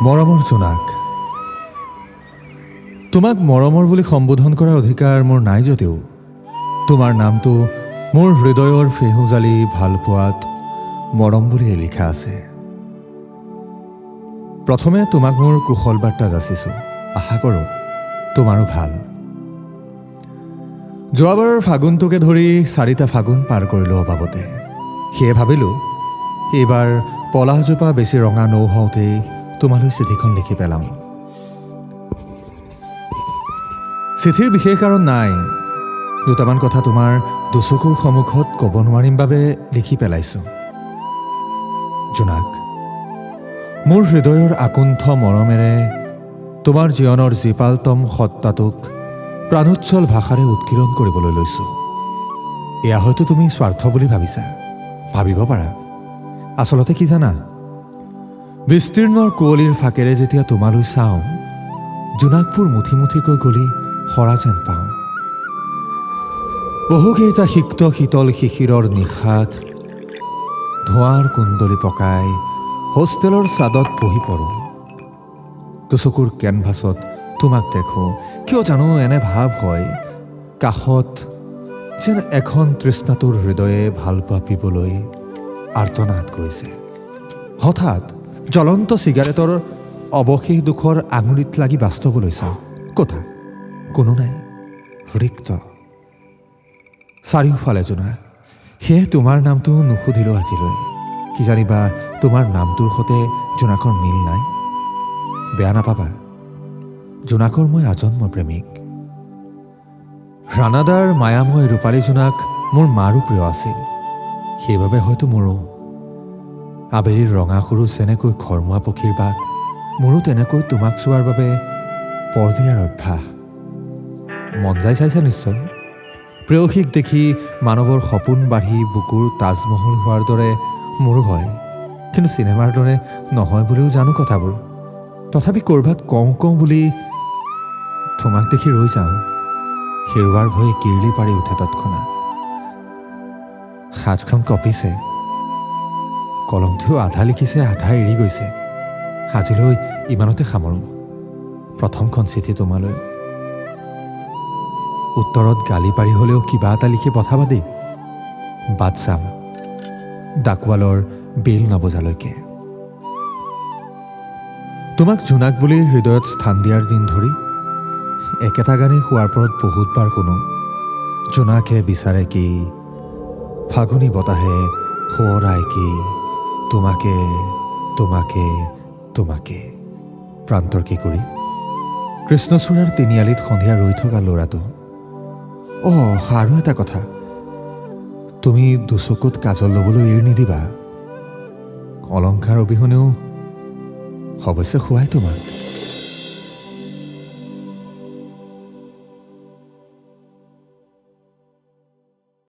মৰমৰ জোনাক, তোমাক মৰমৰ বুলি সম্বোধন কৰাৰ অধিকাৰ মোৰ নাই যদিও তোমাৰ নামটো মোৰ হৃদয়ৰ ফেহুজালি ভালপোৱাত মৰম বুলিয়ে লিখা আছে। প্ৰথমে তোমাক মোৰ কুশল বাৰ্তা যাচিছোঁ, আশা কৰোঁ তোমাৰো ভাল। যোৱাবাৰৰ ফাগুনটোকে ধৰি 4টা ফাগুন পাৰ কৰিলোঁ অবাবতে। সেয়ে ভাবিলোঁ এইবাৰ পলাশজোপা বেছি ৰঙা নৌহওঁতেই তোমালৈ চিঠিখন লিখি পেলাওঁ। চিঠিৰ বিশেষ কাৰণ নাই, দুটামান কথা তোমাৰ দুচকুৰ সন্মুখত ক'ব নোৱাৰিম বাবে লিখি পেলাইছোঁ। জোনাক, মোৰ হৃদয়ৰ আকুণ্ঠ মৰমেৰে তোমাৰ জীৱনৰ জীপালতম সত্তাটোক প্ৰাণোচ্ছল ভাষাৰে উৎকীৰ্ণ কৰিবলৈ লৈছোঁ। এয়া হয়তো তুমি স্বাৰ্থ বুলি ভাবিছা, ভাবিব পাৰা। আচলতে কি জানা, বিস্তীৰ্ণৰ কুঁৱলীৰ ফাকেৰে যেতিয়া তোমালৈ চাওঁ, জোনাকবোৰ মুঠি মুঠিকৈ গলি সৰা যেন পাওঁ। বহুকেইটা সিক্ত শীতল শিশিৰৰ নিশাত ধোঁৱাৰ কুণ্ডলী পকাই হোষ্টেলৰ ছাদত বহি পৰোঁ। দুচকুৰ কেনভাছত তোমাক দেখোঁ, কিয় জানো এনে ভাৱ হয় কাষত যেন এখন তৃষ্ণাতুৰ হৃদয়ে ভালপোৱা পিবলৈ আৰ্তনাদ কৰিছে। হঠাৎ জ্বলন্ত চিগাৰেটৰ অৱশেষ দুখৰ আঙুলিত লাগি বাস্তৱলৈ চাওঁ, কথা কোনো নাই, ৰিক্ত চাৰিওফালে জোনাক। সেয়ে তোমাৰ নামটো নুসুধিলোঁ আজিলৈ। কি জানিবা তোমাৰ নামটোৰ সৈতে জোনাকৰ মিল নাই। বেয়া নাপাবা, জোনাকৰ মই আজন্ম প্ৰেমিক। ৰাণাদাৰ মায়াময় ৰূপালী জোনাক মোৰ মাৰো প্ৰিয় আছিল। সেইবাবে হয়তো মোৰো আবেলিৰ ৰঙা সৰু যেনেকৈ ঘৰমুৱা পক্ষীৰ বাট, মোৰো তেনেকৈ তোমাক চোৱাৰ বাবে পৰ দিয়াৰ অভ্যাস। মন যায় চাইছা নিশ্চয়, প্ৰেয়সীক দেখি মানৱৰ সপোন বাঢ়ি বুকুৰ তাজমহল হোৱাৰ দৰে মোৰো হয়। কিন্তু চিনেমাৰ দৰে নহয় বুলিও জানো কথাবোৰ। তথাপি ক'ৰবাত কওঁ বুলি তোমাক দেখি ৰৈ যাওঁ। হেৰুৱাৰ ভয়ে কিৰলি পাৰি উঠে তৎক্ষণাত। হাতখন কঁপিছে, কলমটো আধা লিখিছে আধা এৰি গৈছে। আজিলৈ ইমানতে সামৰোঁ। প্ৰথমখন চিঠি তোমালৈ। উত্তৰত গালি পাৰি হ'লেও কিবা এটা লিখি পঠাবা দেই। বাট চাম ডাকৱালৰ বেল নবজালৈকে। তোমাক জোনাক বুলি হৃদয়ত স্থান দিয়াৰ দিন ধৰি একেটা গানেই শোৱাৰ পৰত বহুতবাৰ শুনো। জোনাকে বিচাৰে কি, ফাগুনী বতাহে সোঁৱৰাই কি, তোমাকে তোমাকে তোমাকে। প্ৰান্তৰ কি কৰি কৃষ্ণচূড়াৰ তিনিআলিত সন্ধিয়া ৰৈ থকা ল'ৰাটো। আৰু এটা কথা, তুমি দুচকুত কাজল ল'বলৈ এৰি নিদিবা। অলংকাৰ অবিহনেও অৱশ্যে শুৱাই তোমাক।